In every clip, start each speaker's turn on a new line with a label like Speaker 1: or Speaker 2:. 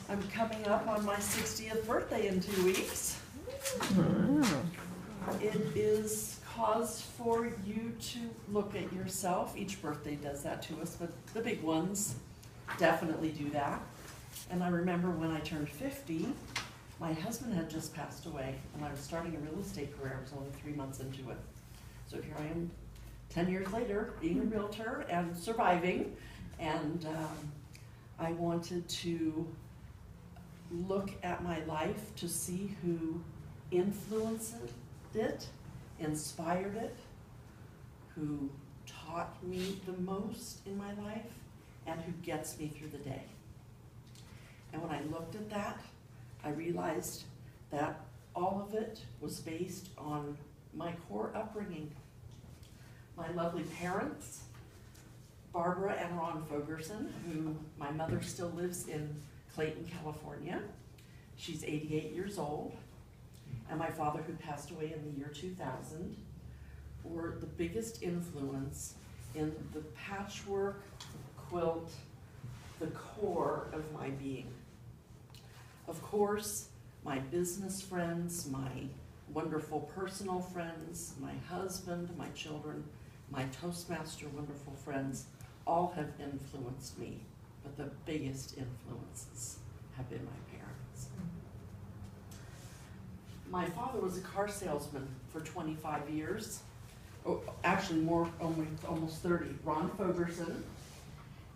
Speaker 1: I'm coming up on my 60th birthday in 2 weeks.
Speaker 2: Wow.
Speaker 1: It is cause for you to look at yourself. Each birthday does that to us, but the big ones definitely do that. And I remember when I turned 50, my husband had just passed away, and I was starting a real estate career. I was only 3 months into it. So here I am, 10 years later, being a realtor and surviving. And I wanted to look at my life to see who influenced it, inspired it, who taught me the most in my life, and who gets me through the day. And when I looked at that, I realized that all of it was based on my core upbringing. My lovely parents, Barbara and Ron Fogerson, who my mother still lives in Clayton, California. She's 88 years old. And my father, who passed away in the year 2000, were the biggest influence in the patchwork quilt, the core of my being. Of course, my business friends, my wonderful personal friends, my husband, my children, my Toastmaster wonderful friends, all have influenced me, but the biggest influences have been my parents. My father was a car salesman for 25 years, oh, actually more, almost 30. Ron Fogerson.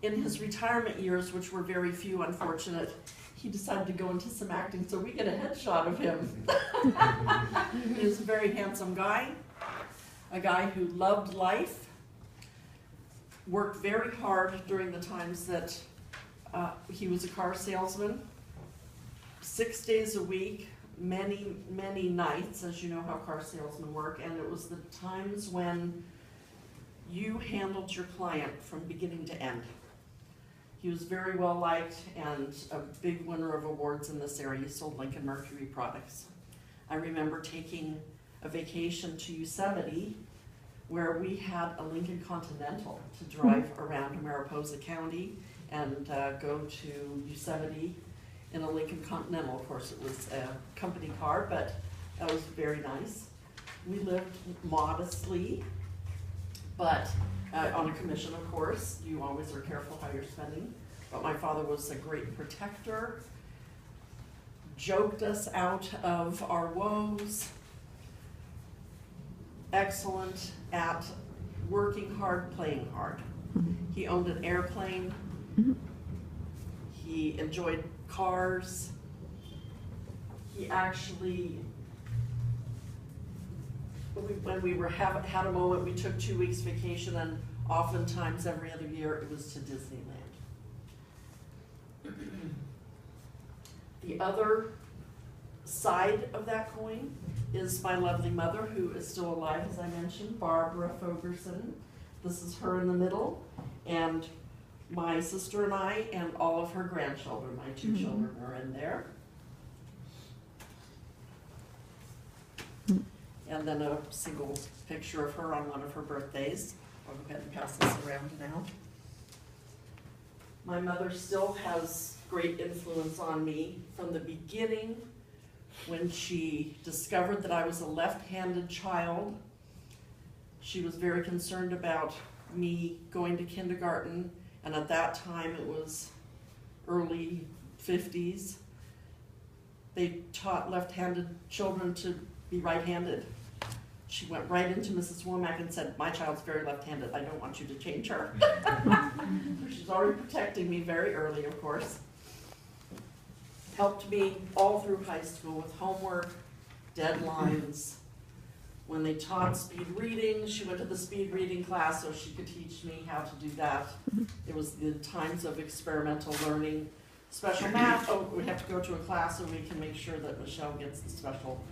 Speaker 1: In his retirement years, which were very few, unfortunate, he decided to go into some acting, so we get a headshot of him. He was a very handsome guy, a guy who loved life, worked very hard during the times that he was a car salesman, 6 days a week, many, many nights, as you know how car salesmen work, and it was the times when you handled your client from beginning to end. He was very well liked and a big winner of awards in this area. He sold Lincoln Mercury products. I remember taking a vacation to Yosemite where we had a Lincoln Continental to drive around Mariposa County and go to Yosemite in a Lincoln Continental. Of course, it was a company car, but that was very nice. We lived modestly, but on a commission, of course. You always are careful how you're spending. But my father was a great protector, joked us out of our woes, excellent at working hard, playing hard. He owned an airplane. He enjoyed cars. He actually, when we had a moment, we took 2 weeks vacation, and oftentimes every other year it was to Disneyland. The other side of that coin is my lovely mother, who is still alive, as I mentioned, Barbara Fogerson. This is her in the middle, and my sister and I, and all of her grandchildren. My 2 children are in there. And then a single picture of her on one of her birthdays. I'll go ahead and pass this around now. My mother still has great influence on me from the beginning when she discovered that I was a left-handed child. She was very concerned about me going to kindergarten, and at that time it was early 50s. They taught left-handed children to be right-handed. She went right into Mrs. Womack and said, "My child's very left-handed. I don't want you to change her." She's already protecting me very early, of course. Helped me all through high school with homework, deadlines. When they taught speed reading, she went to the speed reading class so she could teach me how to do that. It was the times of experimental learning. Special math, oh, we have to go to a class so we can make sure that Michelle gets the special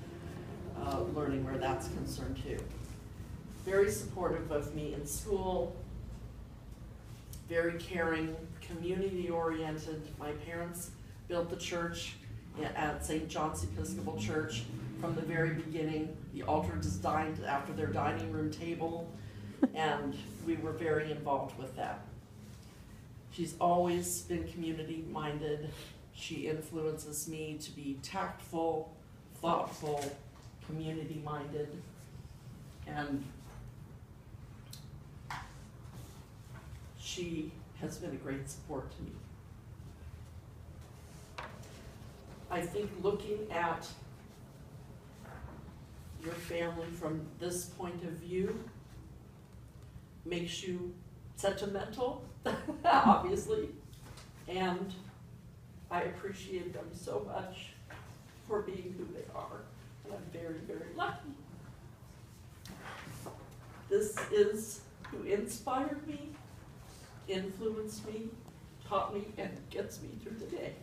Speaker 1: learning where that's concerned too. Very supportive of me in school, very caring, community-oriented. My parents built the church at St. John's Episcopal Church from the very beginning. The altar designed after their dining room table, and we were very involved with that. She's always been community-minded. She influences me to be tactful, thoughtful, community-minded, and she has been a great support to me. I think looking at your family from this point of view makes you sentimental, obviously, and I appreciate them so much for being who they are, and I'm very, very lucky. This is who inspired me, influenced me, taught me, and gets me through the day.